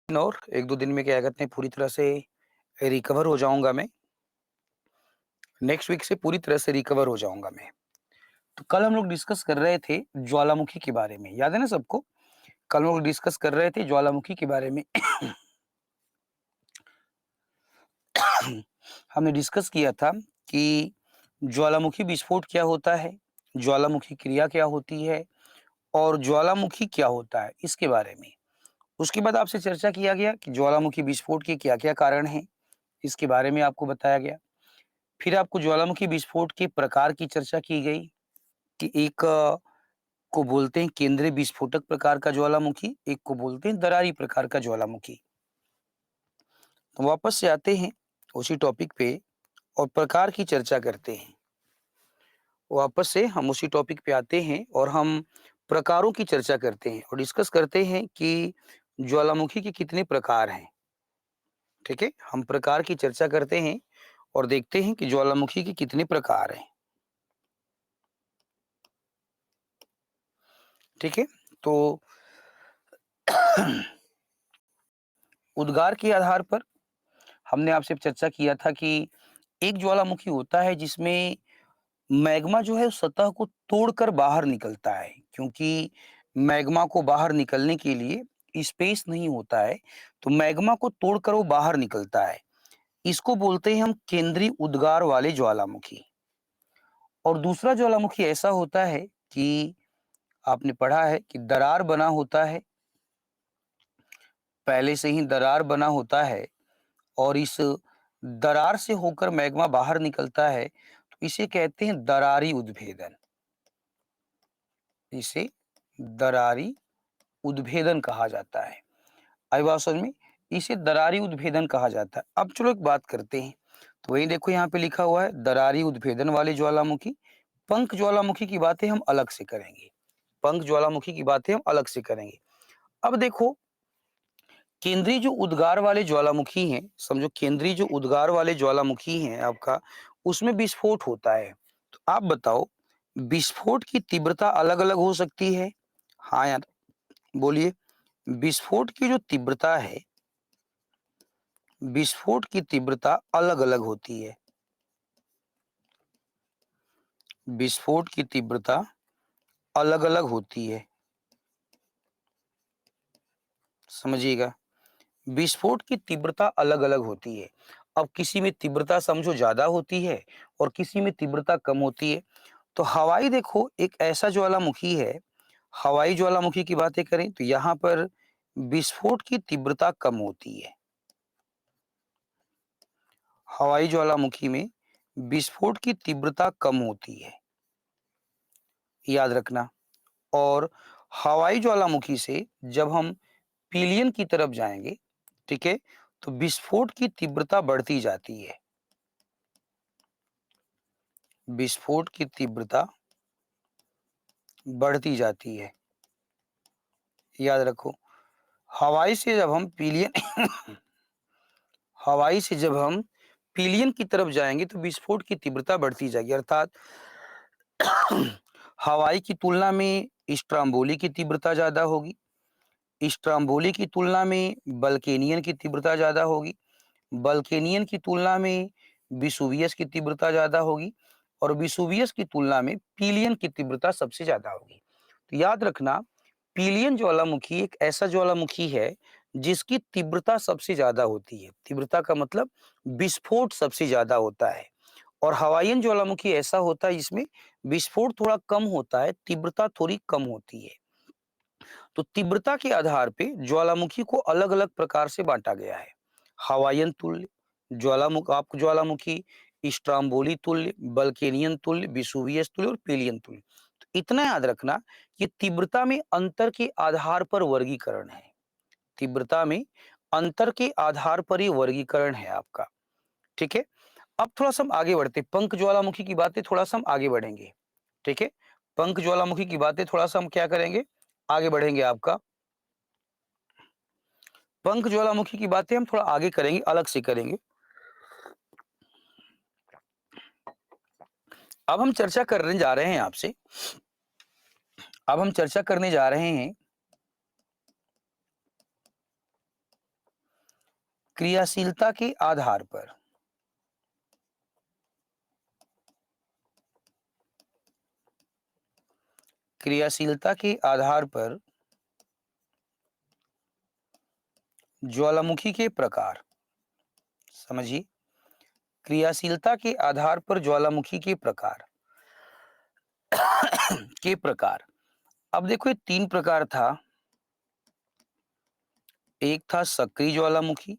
और 1-2 दिन में क्या कहते हैं पूरी तरह से रिकवर हो जाऊँगा मैं। नेक्स्ट वीक से पूरी तरह से रिकवर हो जाऊँगा मैं। तो कल हम लोग डिस्कस कर रहे थे ज्वालामुखी के बारे में, याद है ना सबको? कल हम लोग डिस्कस कर रहे थे ज्वालामुखी के बारे में। हमने डिस्कस किया था कि ज्वालामुखी विस्फोट क्या होता है, ज्वालामुखी क्रिया क्या होती है और ज्वालामुखी क्या होता है, इसके बारे में। उसके बाद आपसे चर्चा किया गया कि ज्वालामुखी विस्फोट के क्या-क्या कारण हैं, इसके बारे में आपको बताया गया। फिर आपको ज्वालामुखी विस्फोट के प्रकार की चर्चा की गई कि एक को बोलते हैं केंद्रीय विस्फोटक प्रकार का ज्वालामुखी, एक को बोलते हैं दरारी प्रकार का ज्वालामुखी। तो वापस से आते हैं उसी टॉपिक पे और प्रकार की चर्चा करते हैं। वापस से हम उसी टॉपिक पे आते हैं और हम प्रकारों की चर्चा करते हैं और डिस्कस करते हैं कि ज्वालामुखी के कितने प्रकार हैं। ठीक है? हम प्रकार की चर्चा करते हैं और देखते हैं कि ज्वालामुखी के कितने प्रकार हैं। ठीक है? तो उद्गार के आधार पर हमने आपसे चर्चा किया था कि एक ज्वालामुखी होता है जिसमें मैग्मा जो है सतह को तोड़कर बाहर निकलता है, क्योंकि मैग्मा को बाहर निकलने के लिए स्पेस नहीं होता है, तो मैग्मा को तोड़कर वो बाहर निकलता है। इसको बोलते हैं हम केंद्रीय उद्गार वाले ज्वालामुखी। और दूसरा ज्वालामुखी ऐसा होता है कि आपने पढ़ा है कि दरार बना होता है, पहले से ही दरार बना होता है और इस दरार से होकर मैग्मा बाहर निकलता है, तो इसे कहते हैं दरारी उद्भेदन। इसे दरारी उद्भेदन कहा जाता है। आई बात समझ में? इसे दरारी उद्भेदन कहा जाता है। अब चलो एक बात करते हैं। तो वही देखो यहाँ पे लिखा हुआ है दरारी उद्भेदन वाले ज्वालामुखी। पंख ज्वालामुखी की बातें हम अलग से करेंगे। पंख ज्वालामुखी की बातें हम अलग से करेंगे। अब देखो केंद्रीय जो उद्गार वाले ज्वालामुखी हैं, समझो केंद्रीय जो उद्गार वाले ज्वालामुखी हैं आपका, उसमें विस्फोट होता है। तो आप बताओ विस्फोट की तीव्रता अलग-अलग हो सकती है? हाँ यार, बोलिए। विस्फोट की जो तीव्रता है, विस्फोट की तीव्रता अलग-अलग होती है। विस्फोट की तीव्रता अलग-अलग होती है। समझिएगा, विस्फोट की तीव्रता अलग-अलग होती है। अब किसी में तीव्रता समझो ज़्यादा होती है और किसी में तीव्रता कम होती है। तो हवाई देखो एक ऐसा ज्वालामुखी है, हवाई ज्वालामुखी की बातें करें तो यहाँ पर विस्फोट की तीव्रता कम होती है। हवाई ज्वालामुखी में विस्फोट की तीव्रता कम होती है, याद रखना। और हवाई ज्वालामुखी से जब हम पिलियन की तरफ जाएंगे, ठीक है, तो विस्फोट की तीव्रता बढ़ती जाती है। विस्फोट की तीव्रता बढ़ती जाती है, याद रखो। हवाई से जब हम पिलियन हवाई से जब हम पिलियन की तरफ जाएंगे तो विस्फोट की तीव्रता बढ़ती जाएगी, अर्थात हवाई की तुलना में स्ट्रोम्बोली की तीव्रता ज्यादा होगी, स्ट्रोम्बोली की तुलना में बल्केनियन की तीव्रता ज्यादा होगी, बल्केनियन की तुलना में विसुवियस की तीव्रता ज्यादा होगी और विसुवियस की तुलना में पिलियन की तीव्रता सबसे ज्यादा होगी। तो याद रखना पिलियन ज्वालामुखी एक ऐसा ज्वालामुखी है जिसकी तीव्रता सबसे ज्यादा होती है। तीव्रता का मतलब विस्फोट सबसे ज्यादा होता है। और हवाईयन ज्वालामुखी ऐसा होता है जिसमें विस्फोट थोड़ा कम होता है, तीव्रता थोड़ी कम होती है। तो तीव्रता के आधार पे ज्वालामुखी को अलग-अलग प्रकार से बांटा गया है। हवाईयन तुल्य, ज्वालामुखी, स्ट्रोम्बोली तुल्य, बल्केनियन तुल्य, विसुवियस तुल्य और पिलियन तुल्य। तो इतना याद रखना कि तीव्रता में अंतर के आधार पर वर्गीकरण है। तीव्रता में अंतर के आधार पर ही वर्गीकरण है आपका। ठीक है? अब थोड़ा-सा हम आगे बढ़ते हैं। पंख ज्वालामुखी की बातें थोड़ा-सा हम आगे बढ़ेंगे। ठीक है? पंख ज्वालामुखी की बातें थोड़ा-सा हम क्या करेंगे? आगे बढ़ेंगे आपका। पंख ज्वालामुखी की बातें हम थोड़ा आगे करेंगे, अलग से करेंगे। अब हम चर्चा करने जा रहे हैं आपसे, अब हम चर्चा करने जा रहे हैं क्रियाशीलता के आधार पर क्रियाशीलता के आधार पर ज्वालामुखी के प्रकार, समझिए, क्रियाशीलता के आधार पर ज्वालामुखी के प्रकार के प्रकार। अब देखो ये 3 प्रकार था। एक था सक्रिय ज्वालामुखी,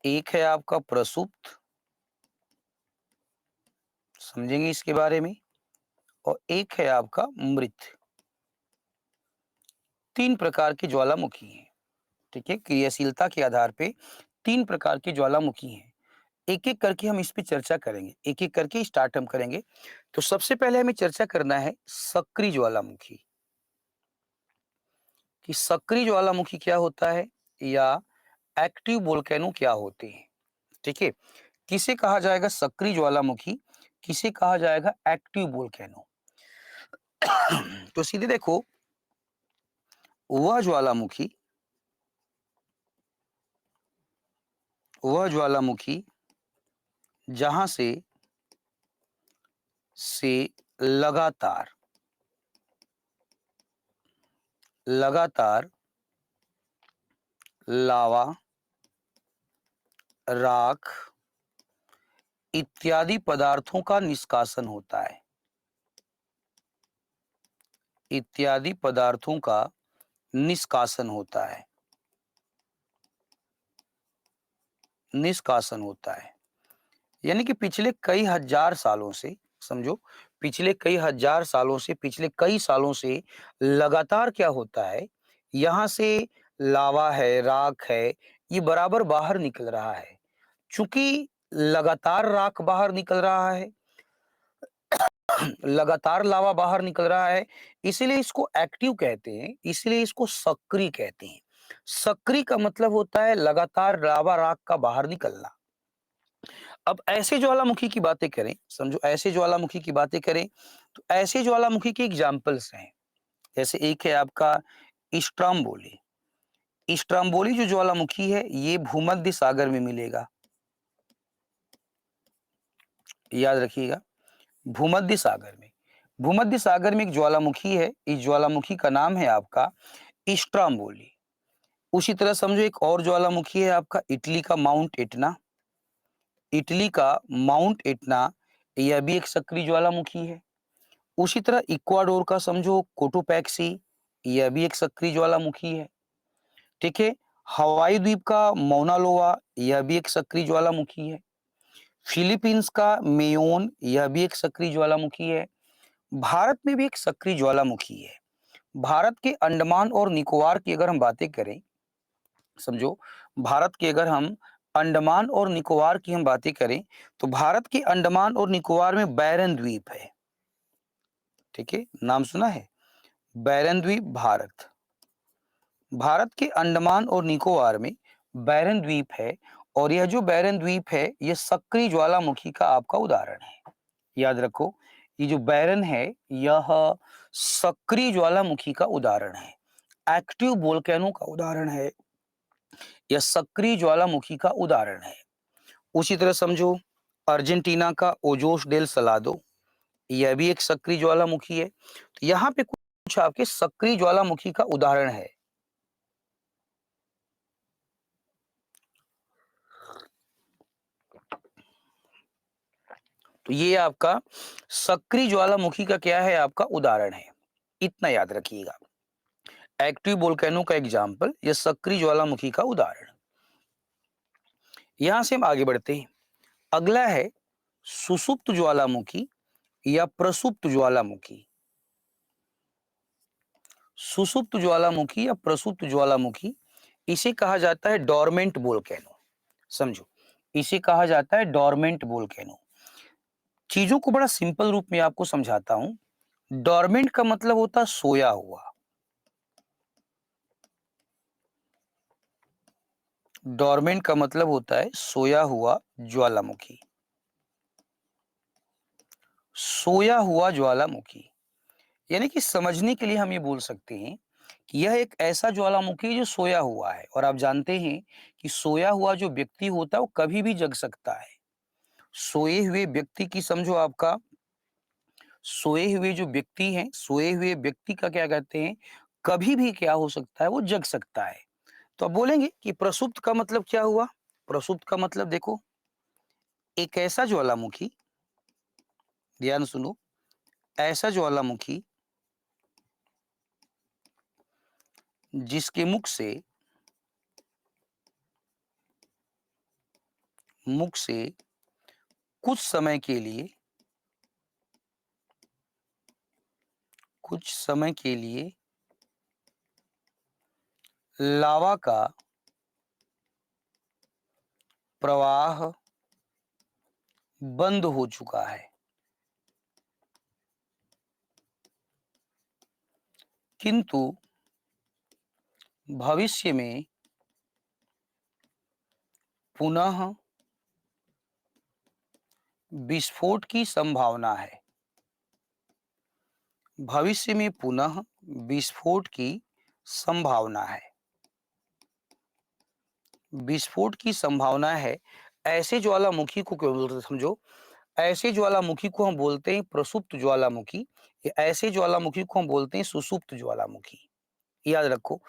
एक है आपका प्रसुप्त, समझेंगे इसके बारे में, और एक है आपका मृत। 3 प्रकार की ज्वालामुखी हैं। ठीक है, क्रियाशीलता के आधार पे 3 प्रकार की ज्वालामुखी हैं। एक-एक करके हम इस पे चर्चा करेंगे, एक-एक करके स्टार्ट हम करेंगे। तो सबसे पहले हमें चर्चा करना है सक्रिय ज्वालामुखी, कि सक्रिय ज्वालामुखी क्या होता है या एक्टिव वोल्केनो क्या होते हैं। ठीक है, किसे कहा जाएगा सक्रिय ज्वालामुखी, किसे कहा जाएगा एक्टिव वोल्केनो। तो सीधे देखो, वह ज्वालामुखी वह ज्वालामुखी जहां से लगातार लगातार लावा, राख इत्यादि पदार्थों का निष्कासन होता है, इत्यादि पदार्थों का निष्कासन होता है, निष्कासन होता है। यानी कि पिछले कई हजार सालों से, समझो, पिछले कई हजार सालों से, पिछले कई सालों से लगातार क्या होता है, यहां से लावा है, राख है, ये बराबर बाहर निकल रहा है। चूंकि लगातार राख बाहर निकल रहा है, लगातार लावा बाहर निकल रहा है, इसीलिए इसको एक्टिव कहते हैं, इसीलिए इसको सक्रिय कहते हैं। सक्रिय का मतलब होता है लगातार लावा राख का बाहर निकलना। अब ऐसे ज्वालामुखी की बातें करें, समझो, ऐसे ज्वालामुखी की बातें करें, तो ऐसे ज्वालामुखी के एग्जाम्पल्स हैं। जैसे एक है आपका स्ट्रोम्बोली। स्ट्रोम्बोली जो ज्वालामुखी है, ये भूमध्य सागर में मिलेगा, याद रखिएगा, भूमध्य सागर में। भूमध्य सागर में एक ज्वालामुखी है, इस ज्वालामुखी का नाम है आपका स्ट्रोम्बोली। उसी तरह समझो एक और ज्वालामुखी है आपका इटली का माउंट एटना। इटली का माउंट एटना, यह भी एक सक्रिय ज्वालामुखी है। उसी तरह इक्वाडोर का समझो कोटोपैक्सी, यह भी एक सक्रिय ज्वालामुखी है। ठीक है, हवाई द्वीप का मौना लोआ, यह भी एक सक्रिय ज्वालामुखी है। फिलीपींस का मेयोन, यह भी एक सक्रिय ज्वालामुखी है। भारत में भी एक सक्रिय ज्वालामुखी है। भारत के अंडमान और निकोबार की अगर हम बातें करें, समझो, भारत के अगर हम अंडमान और निकोबार की हम बातें करें, तो भारत के अंडमान और निकोबार में बैरन द्वीप है। ठीक है, नाम सुना है, बैरन द्वीप। भारत के अंडमान और निकोबार में बैरन द्वीप है, और यह जो बैरन द्वीप है, यह सक्रिय ज्वालामुखी का आपका उदाहरण है। याद रखो, ये जो बैरन है, यह सक्रिय ज्वालामुखी का उदाहरण है, एक्टिव वोल्केनो का उदाहरण है, यह सक्रिय ज्वालामुखी का उदाहरण है। उसी तरह समझो अर्जेंटीना का ओजोस डेल सलादो, यह भी एक सक्रिय ज्वालामुखी है। तो यहाँ पे कुछ आपके सक्रिय ज्वालामुखी का उदाहरण है। तो ये आपका सक्रिय ज्वालामुखी का क्या है, आपका उदाहरण है, इतना याद रखिएगा। एक्टिव वोल्केनो का एग्जाम्पल, यह सक्रिय ज्वालामुखी का उदाहरण। यहां से हम आगे बढ़ते हैं। अगला है सुषुप्त ज्वालामुखी या प्रसुप्त ज्वालामुखी। सुषुप्त ज्वालामुखी या प्रसुप्त ज्वालामुखी, इसे कहा जाता है डोरमेंट वोल्केनो। समझो, इसे कहा जाता है डोरमेंट वोल्केनो। चीजों को बड़ा सिंपल रूप में आपको समझाता हूं। डोरमेंट का मतलब होता है सोया हुआ। डोरमेंट का मतलब होता है सोया हुआ ज्वालामुखी। सोया हुआ ज्वालामुखी, यानी कि समझने के लिए हम ये बोल सकते हैं कि यह एक ऐसा ज्वालामुखी है जो सोया हुआ है, और आप जानते हैं कि सोया हुआ जो व्यक्ति होता है वो कभी भी जग सकता है। सोए हुए व्यक्ति की समझो आपका, सोए हुए जो व्यक्ति हैं, सोए हुए व्यक्ति का क्या कहते हैं, कभी भी क्या हो सकता है, वो जग सकता है। तो आप बोलेंगे कि प्रसुप्त का मतलब क्या हुआ? प्रसुप्त का मतलब देखो, एक ऐसा ज्वालामुखी, ध्यान सुनो, ऐसा ज्वालामुखी जिसके मुख से कुछ समय के लिए, कुछ समय के लिए लावा का प्रवाह बंद हो चुका है, किंतु भविष्य में पुनः विस्फोट की संभावना है। भविष्य में पुनः विस्फोट की संभावना है। विस्फोट की संभावना है। ऐसे ज्वालामुखी को क्या बोलते हैं समझो, ऐसे ज्वालामुखी को हम बोलते हैं प्रसुप्त ज्वालामुखी, या ऐसे ज्वालामुखी को हम बोलते हैं सुसुप्त ज्वालामुखी। याद रखो,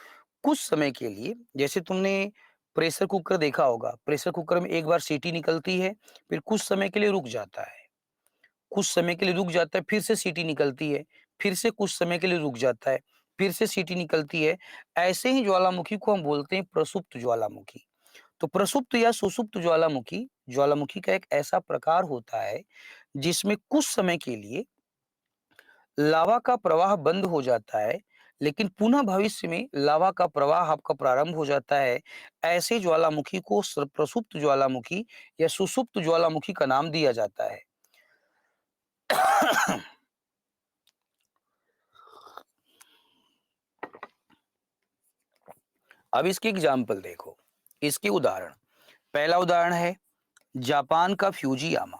कुछ समय के लिए, जैसे तुमने प्रेशर कुकर देखा होगा, प्रेशर कुकर में एक बार सीटी निकलती है, फिर कुछ समय के लिए रुक जाता है, कुछ समय के लिए रुक जाता है, फिर से सीटी निकलती है, फिर से कुछ समय के लिए रुक जाता है, फिर से सीटी निकलती है। ऐसे ही ज्वालामुखी को हम बोलते हैं प्रसुप्त ज्वालामुखी। तो प्रसुप्त या सुसुप्त ज्वालामुखी, ज्वालामुखी का एक ऐसा प्रकार होता है जिसमें कुछ समय के लिए लावा का प्रवाह बंद हो जाता है, लेकिन पुनः भविष्य में लावा का प्रवाह आपका प्रारंभ हो जाता है। ऐसे ज्वालामुखी को प्रसुप्त ज्वालामुखी या सुसुप्त ज्वालामुखी का नाम दिया जाता है। अब इसके एग्जाम्पल देखो, इसके उदाहरण। पहला उदाहरण है जापान का फ्यूजियामा।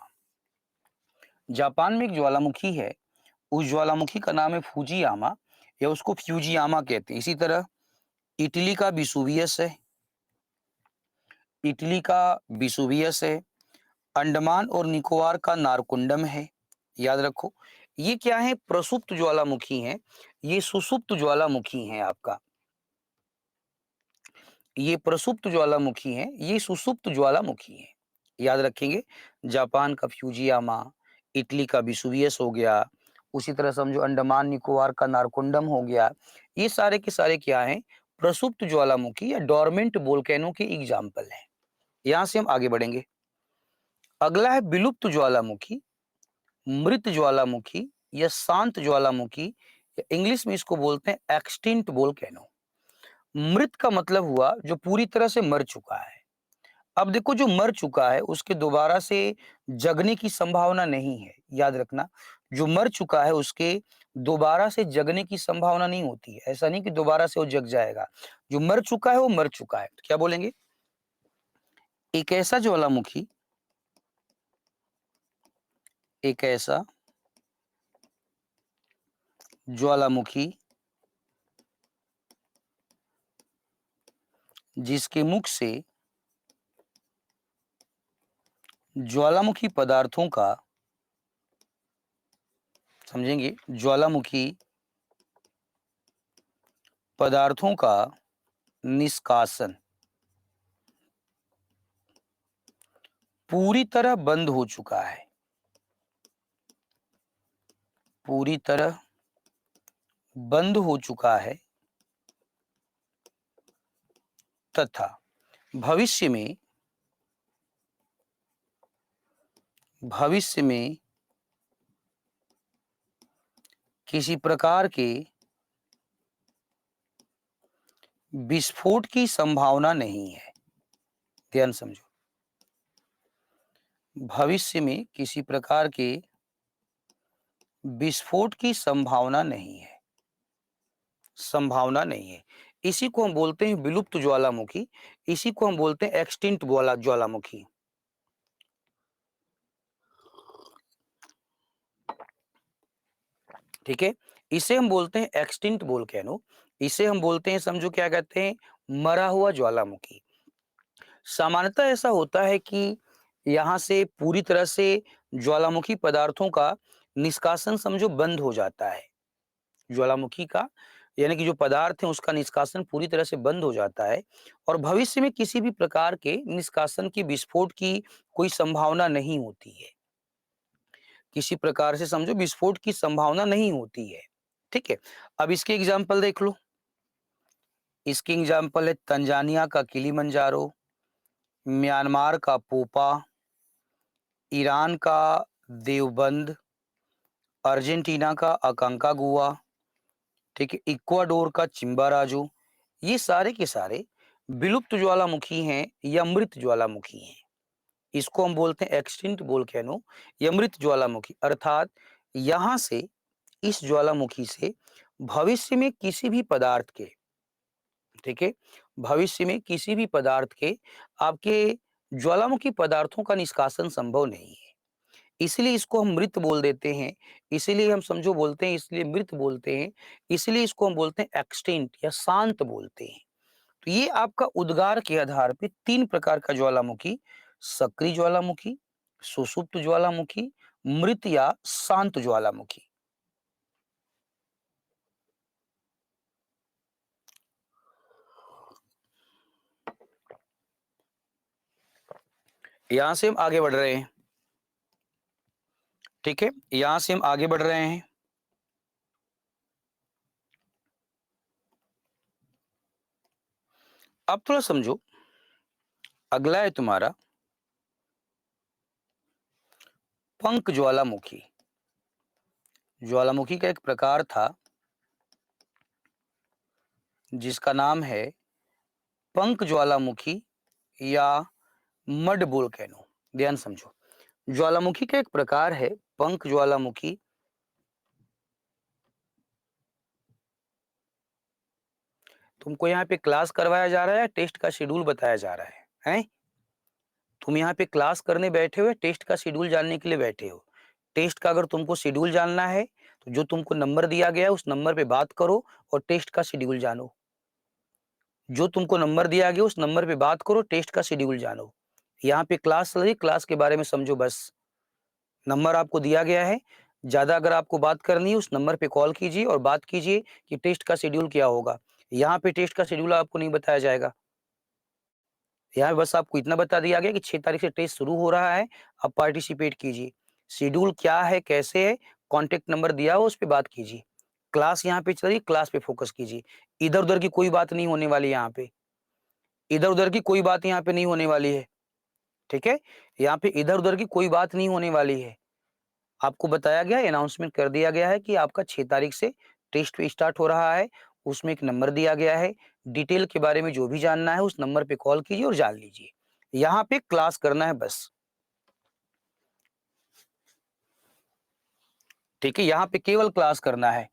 जापान में एक ज्वालामुखी है, उस ज्वालामुखी का नाम है फूजियामा, या उसको फ्यूजियामा कहते हैं। इसी तरह इटली का विसुवियस है, इटली का विसुवियस है। अंडमान और निकोबार का नारकुंडम है। याद रखो, ये क्या है? प्रसुप्त ज्वालामुखी हैं। ये सुसुप्त ज्वालामुखी हैं आपका, ये प्रसुप्त ज्वालामुखी हैं, ये सुसुप्त ज्वालामुखी हैं। याद रखेंगे, जापान का फ्यूजियामा, इटली का विसुवियस हो गया, उसी तरह समझो अंडमान निकोबार का नारकुंडम हो गया। ये सारे के सारे क्या हैं? प्रसुप्त ज्वालामुखी या डोरमेंट वोल्केनो के एग्जाम्पल हैं। यहां से हम आगे बढ़ेंगे। अगला है विलुप्त ज्वालामुखी, मृत ज्वालामुखी या शांत ज्वालामुखी, या इंग्लिश में इसको बोलते हैं एक्सटिंक्ट वोल्केनो। मृत का मतलब हुआ जो पूरी तरह से मर चुका है। अब देखो, जो मर चुका है उसके दोबारा से जगने की संभावना नहीं है। याद रखना, जो मर चुका है उसके दोबारा से जगने की संभावना नहीं होती है। ऐसा नहीं कि दोबारा से वो जग जाएगा। जो मर चुका है वो मर चुका है। तो क्या बोलेंगे? एक ऐसा ज्वालामुखी, एक ऐसा ज्वालामुखी जिसके मुख से ज्वालामुखी पदार्थों का, समझेंगे, ज्वालामुखी पदार्थों का निष्कासन पूरी तरह बंद हो चुका है, पूरी तरह बंद हो चुका है, तथा भविष्य में, भविष्य में किसी प्रकार के विस्फोट की संभावना नहीं है। ध्यान समझो, भविष्य में किसी प्रकार के विस्फोट की संभावना नहीं है, संभावना नहीं है। इसी को हम बोलते हैं विलुप्त ज्वालामुखी, इसी को हम बोलते हैं एक्सटिंक्ट ज्वालामुखी। ठीक है, इसे हम बोलते हैं एक्सटिंक्ट वोल्केनो, इसे हम बोलते हैं, समझो क्या कहते हैं, मरा हुआ ज्वालामुखी। सामान्यतः ऐसा होता है कि यहाँ से पूरी तरह से ज्वालामुखी पदार्थों का निष्कासन समझो बंद हो जाता है। ज्वालामुखी का यानी कि जो पदार्थ है उसका निष्कासन पूरी तरह से बंद हो जाता है और भविष्य में किसी भी प्रकार के निष्कासन की विस्फोट की कोई संभावना नहीं होती है। किसी प्रकार से समझो विस्फोट की संभावना नहीं होती है। ठीक है, अब इसके एग्जाम्पल देख लो। इसके एग्जाम्पल है तंजानिया का किलीमंजारो, म्यांमार का पोपा, ईरान का देवबंद, अर्जेंटीना का अकांकागुआ, ठीक है, इक्वाडोर का चिम्बाराजो। ये सारे के सारे विलुप्त ज्वालामुखी हैं या मृत ज्वालामुखी हैं। इसको हम बोलते हैं एक्सटिंक्ट वोल्केनो या मृत ज्वालामुखी, अर्थात यहाँ से, इस ज्वालामुखी से भविष्य में किसी भी पदार्थ के, ठीक है, भविष्य में किसी भी पदार्थ के आपके ज्वालामुखी पदार्थों का निष्कासन संभव नहीं है। इसलिए इसको हम मृत बोल देते हैं। इसीलिए हम समझो बोलते हैं, इसलिए मृत बोलते हैं। इसलिए इसको हम बोलते हैं एक्सटिंक्ट या शांत बोलते हैं। तो ये आपका उद्गार के आधार पे 3 प्रकार का ज्वालामुखी, सक्रिय ज्वालामुखी, सुषुप्त ज्वालामुखी, मृत या शांत ज्वालामुखी। यहां से हम आगे बढ़ रहे हैं। ठीक है, यहां से हम आगे बढ़ रहे हैं। अब थोड़ा समझो, अगला है तुम्हारा पंख ज्वालामुखी। ज्वालामुखी का एक प्रकार था जिसका नाम है पंख ज्वालामुखी या मड वोल्केनो। ध्यान समझो, ज्वालामुखी का एक प्रकार है पंख ज्वालामुखी। तुमको यहाँ पे क्लास करवाया जा रहा है, टेस्ट का शेड्यूल बताया जा रहा है, हैं? तुम यहाँ पे क्लास करने बैठे हो, टेस्ट का शेड्यूल जानने के लिए बैठे हो। टेस्ट का अगर तुमको शेड्यूल जानना है तो जो तुमको नंबर दिया गया है उस नंबर पे बात करो और टेस्ट का शेड्यूल जानो। जो तुमको नंबर दिया गया उस नंबर पे बात करो, टेस्ट का शेड्यूल जानो। यहाँ पे क्लास चल रही, क्लास के बारे में समझो बस। नंबर आपको दिया गया है, ज्यादा अगर आपको बात करनी है उस नंबर पे कॉल कीजिए और बात कीजिए कि टेस्ट का शेड्यूल क्या होगा। यहाँ पे टेस्ट का शेड्यूल आपको नहीं बताया जाएगा। यहाँ बस आपको इतना बता दिया गया कि 6 तारीख से टेस्ट शुरू हो रहा है, आप पार्टिसिपेट कीजिए। शेड्यूल क्या है, कैसे है, कॉन्टेक्ट नंबर दिया हो उस पे बात कीजिए। क्लास यहाँ पे चल रही, क्लास पे फोकस कीजिए। इधर उधर की कोई बात नहीं होने वाली यहाँ पे। इधर उधर की कोई बात यहाँ पे नहीं होने वाली है। ठीक है, यहाँ पे इधर उधर की कोई बात नहीं होने वाली है। आपको बताया गया, अनाउंसमेंट कर दिया गया है कि आपका 6 तारीख से टेस्ट स्टार्ट हो रहा है। उसमें एक नंबर दिया गया है, डिटेल के बारे में जो भी जानना है उस नंबर पे कॉल कीजिए और जान लीजिए। यहाँ पे क्लास करना है बस। ठीक है, यहाँ पे केवल क्लास करना है।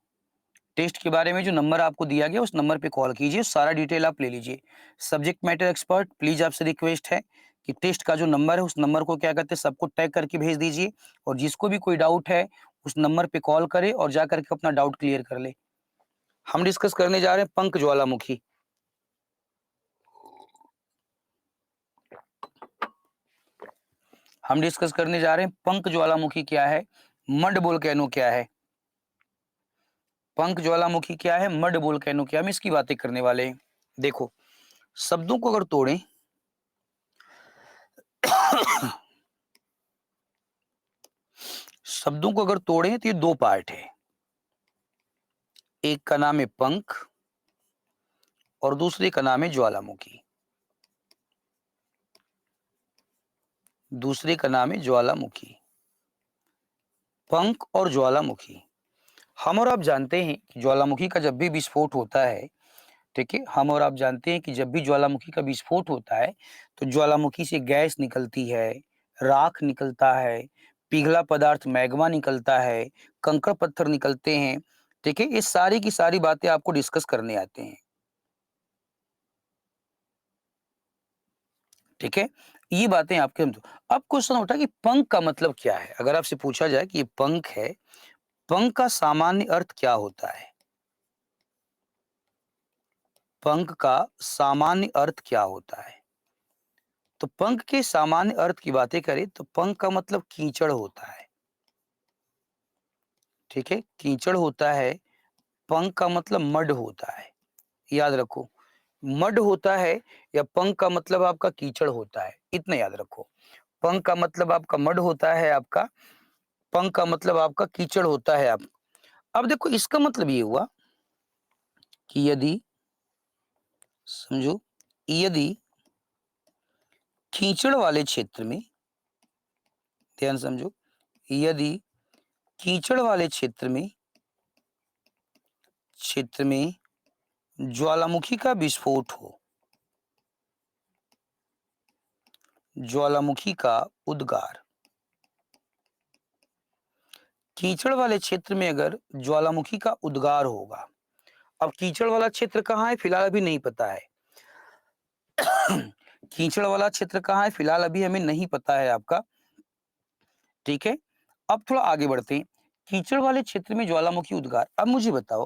टेस्ट के बारे में जो नंबर आपको दिया गया उस नंबर पे कॉल कीजिए, सारा डिटेल आप ले लीजिए। सब्जेक्ट मैटर एक्सपर्ट, प्लीज आपसे रिक्वेस्ट है कि टेस्ट का जो नंबर है उस नंबर को क्या कहते हैं, सबको टैग करके भेज दीजिए और जिसको भी कोई डाउट है उस नंबर पे कॉल करे और जा करके अपना डाउट क्लियर कर ले। हम डिस्कस करने जा रहे हैं पंख ज्वालामुखी। हम डिस्कस करने जा रहे हैं पंख ज्वालामुखी क्या है, मड वोल्केनो क्या है। पंख ज्वालामुखी क्या है, मड वोल्केनो क्या है, हम इसकी बातें करने वाले हैं। देखो, शब्दों को अगर तोड़ें शब्दों को अगर तोड़ें तो ये 2 पार्ट है। एक का नाम है पंख और दूसरे का नाम है ज्वालामुखी। दूसरे का नाम है ज्वालामुखी। पंख और ज्वालामुखी, हम और आप जानते हैं कि ज्वालामुखी का जब भी विस्फोट होता है, ठीक है, हम और आप जानते हैं कि जब भी ज्वालामुखी का विस्फोट होता है तो ज्वालामुखी से गैस निकलती है, राख निकलता है, पिघला पदार्थ मैग्मा निकलता है, कंकड़ पत्थर निकलते हैं। ठीक है, ये सारी की सारी बातें आपको डिस्कस करने आते हैं। ठीक है, ये बातें आपके समझो। अब क्वेश्चन उठा कि पंख का मतलब क्या है। अगर आपसे पूछा जाए कि ये पंख है, पंख का सामान्य अर्थ क्या होता है। पंख का सामान्य अर्थ क्या होता है? तो पंख के सामान्य अर्थ की बातें करें तो पंख का मतलब कीचड़ होता है। ठीक है, कीचड़ होता है। पंख का मतलब मड होता है, याद रखो। मड होता है या पंख का मतलब आपका कीचड़ होता है, इतना याद रखो। पंख का मतलब आपका मड होता है, आपका पंख का मतलब आपका कीचड़ होता है। आप अब देखो, इसका मतलब ये हुआ कि यदि, समझो, यदि कीचड़ वाले क्षेत्र में, ध्यान समझो, यदि कीचड़ वाले क्षेत्र में ज्वालामुखी का विस्फोट हो, ज्वालामुखी का उद्गार, कीचड़ वाले क्षेत्र में अगर ज्वालामुखी का उद्गार होगा। अब कीचड़ वाला क्षेत्र कहाँ है फिलहाल अभी नहीं पता है। कीचड़ वाला क्षेत्र कहाँ है फिलहाल अभी हमें नहीं पता है आपका। ठीक है, अब थोड़ा आगे बढ़ते हैं। कीचड़ वाले क्षेत्र में ज्वालामुखी उद्गार, अब मुझे बताओ,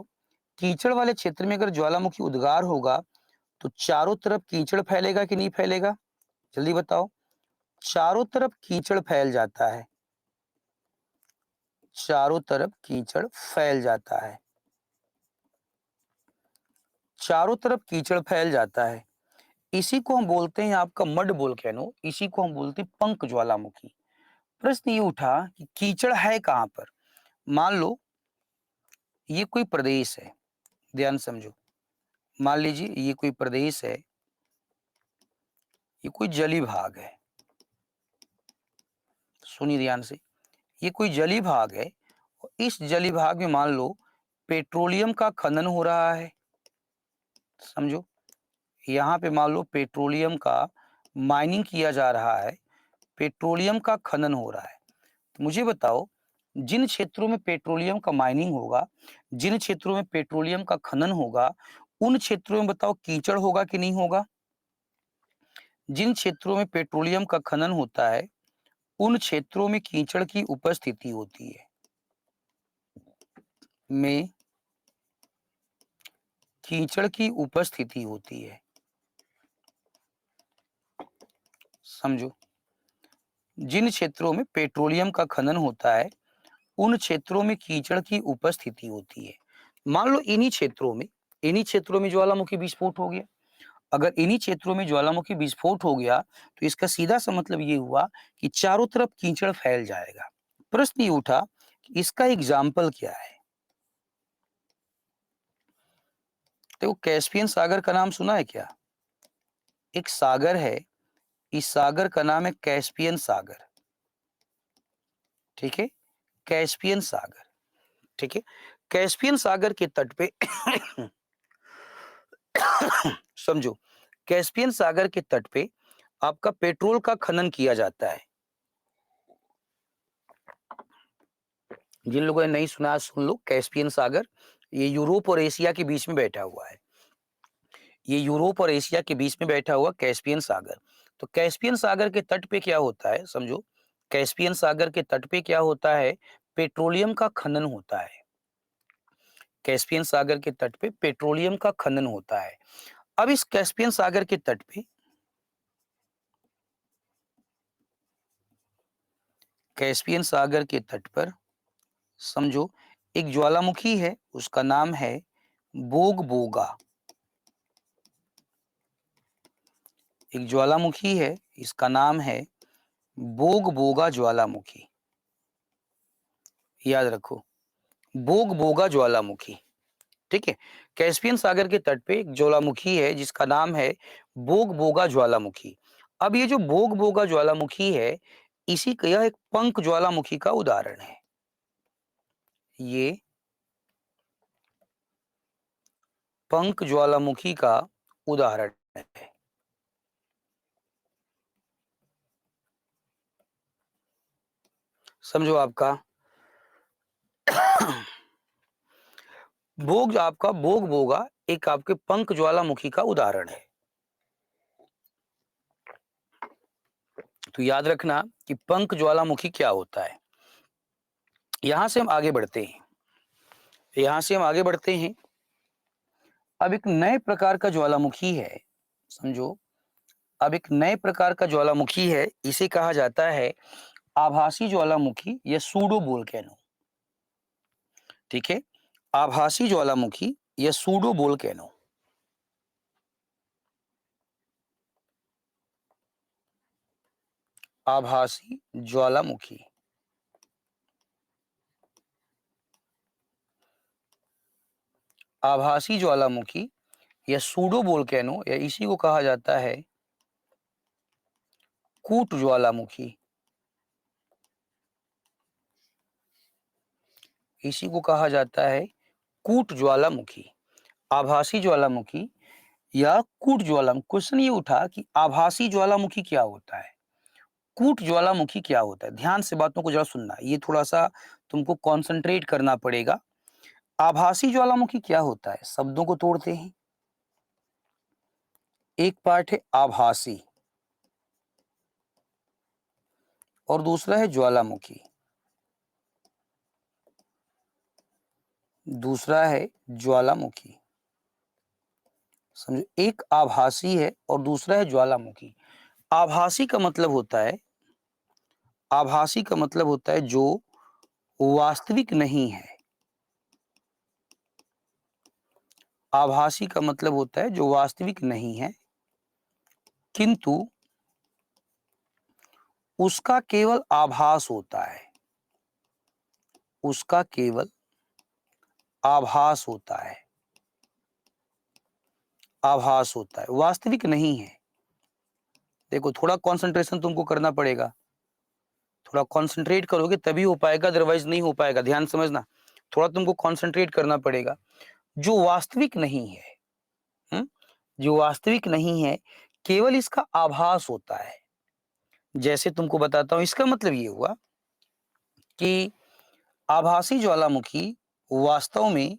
कीचड़ वाले क्षेत्र में अगर ज्वालामुखी उद्गार होगा तो चारों तरफ कीचड़ फैलेगा कि नहीं फैलेगा? जल्दी बताओ। चारों तरफ कीचड़ फैल जाता है, चारों तरफ कीचड़ फैल जाता है, चारों तरफ कीचड़ फैल जाता है। इसी को हम बोलते हैं आपका मड वोल्केनो, इसी को हम बोलते हैं पंख ज्वालामुखी। प्रश्न ये उठा कि कीचड़ है कहां पर? मान लो ये कोई प्रदेश है, ध्यान समझो। मान लीजिए ये कोई प्रदेश है, ये कोई जली भाग है, सुनिए ध्यान से। ये कोई जली भाग है और इस जली भाग में मान लो पेट्रोलियम का खनन हो रहा है, समझो। यहाँ पे मान लो पेट्रोलियम का माइनिंग किया जा रहा है, पेट्रोलियम का खनन हो रहा है। तो मुझे बताओ, जिन क्षेत्रों में पेट्रोलियम का माइनिंग होगा, जिन क्षेत्रों में पेट्रोलियम का खनन होगा, उन क्षेत्रों में बताओ कीचड़ होगा कि नहीं होगा? जिन क्षेत्रों में पेट्रोलियम का खनन होता है उन क्षेत्रों में कीचड़ की उपस्थिति होती है, में कीचड़ की उपस्थिति होती है, समझो। जिन क्षेत्रों में पेट्रोलियम का खनन होता है उन क्षेत्रों में कीचड़ की उपस्थिति होती है। मान लो इन्हीं क्षेत्रों में ज्वालामुखी विस्फोट हो गया। अगर इन्हीं क्षेत्रों में ज्वालामुखी विस्फोट हो गया तो इसका सीधा सा मतलब ये हुआ कि चारों तरफ कीचड़ फैल जाएगा। प्रश्न ये उठा कि इसका एग्जाम्पल क्या है? तो कैस्पियन सागर का नाम सुना है क्या? एक सागर है, इस सागर का नाम है कैस्पियन सागर। ठीक है, कैस्पियन सागर। ठीक है, कैस्पियन सागर के तट पे समझो, कैस्पियन सागर के तट पे आपका पेट्रोल का खनन किया जाता है। जिन लोगों ने नहीं सुना सुन लो। कैस्पियन सागर ये यूरोप और एशिया के बीच में बैठा हुआ है, ये यूरोप और एशिया के बीच में बैठा हुआ कैस्पियन सागर। तो कैस्पियन सागर के तट पे क्या होता है, समझो। कैस्पियन सागर के तट पे क्या होता है? पेट्रोलियम का खनन होता है। कैस्पियन सागर के तट पे पेट्रोलियम का खनन होता है। अब इस कैस्पियन सागर के तट पे, कैस्पियन सागर के तट पर समझो एक ज्वालामुखी है, उसका नाम है बोग बोगा। एक ज्वालामुखी है, इसका नाम है बोग बोगा ज्वालामुखी, याद रखो, बोग बोगा ज्वालामुखी। ठीक है, कैस्पियन सागर के तट पे एक ज्वालामुखी है जिसका नाम है बोग बोगा ज्वालामुखी। अब ये जो बोग बोगा ज्वालामुखी है, इसी का यह एक पंख ज्वालामुखी का उदाहरण है। ये पंख ज्वालामुखी का उदाहरण है। समझो आपका आपका बोग बोगा एक आपके पंख ज्वालामुखी का उदाहरण है। तो याद रखना कि पंख ज्वालामुखी क्या होता है। यहां से हम आगे बढ़ते हैं, यहां से हम आगे बढ़ते हैं। अब एक नए प्रकार का ज्वालामुखी है, समझो, अब एक नए प्रकार का ज्वालामुखी है, इसे कहा जाता है आभासी ज्वालामुखी या सूडो वोल्केनो। ठीक है, आभासी ज्वालामुखी या सूडो वोल्केनो। आभासी ज्वालामुखी, आभासी ज्वालामुखी या सूडो वोल्केनो या इसी को कहा जाता है कूट ज्वालामुखी। इसी को कहा जाता है कूट ज्वालामुखी, आभासी ज्वालामुखी या कूट ज्वालामुखी। क्वेश्चन ये उठा कि आभासी ज्वालामुखी क्या होता है, कूट ज्वालामुखी क्या होता है। ध्यान से बातों को जरा सुनना, ये थोड़ा सा तुमको कंसंट्रेट करना पड़ेगा। आभासी ज्वालामुखी क्या होता है, शब्दों को तोड़ते हैं। एक पार्ट है आभासी और दूसरा है ज्वालामुखी। दूसरा है ज्वालामुखी, समझो, एक आभासी है और दूसरा है ज्वालामुखी। आभासी का मतलब होता है, आभासी का मतलब होता है जो वास्तविक नहीं है। आभासी का मतलब होता है जो वास्तविक नहीं है, किंतु उसका केवल आभास होता है। उसका केवल आभास होता है, आभास होता है, वास्तविक नहीं है। देखो, थोड़ा कंसंट्रेशन तुमको करना पड़ेगा, थोड़ा कंसंट्रेट करोगे तभी हो पाएगा, अदरवाइज नहीं हो पाएगा। ध्यान समझना, थोड़ा तुमको कंसंट्रेट करना पड़ेगा। जो वास्तविक नहीं है, हुँ? जो वास्तविक नहीं है, केवल इसका आभास होता है। जैसे तुमको बताता हूँ, इसका मतलब ये हुआ कि आभासी ज्वालामुखी वास्तव में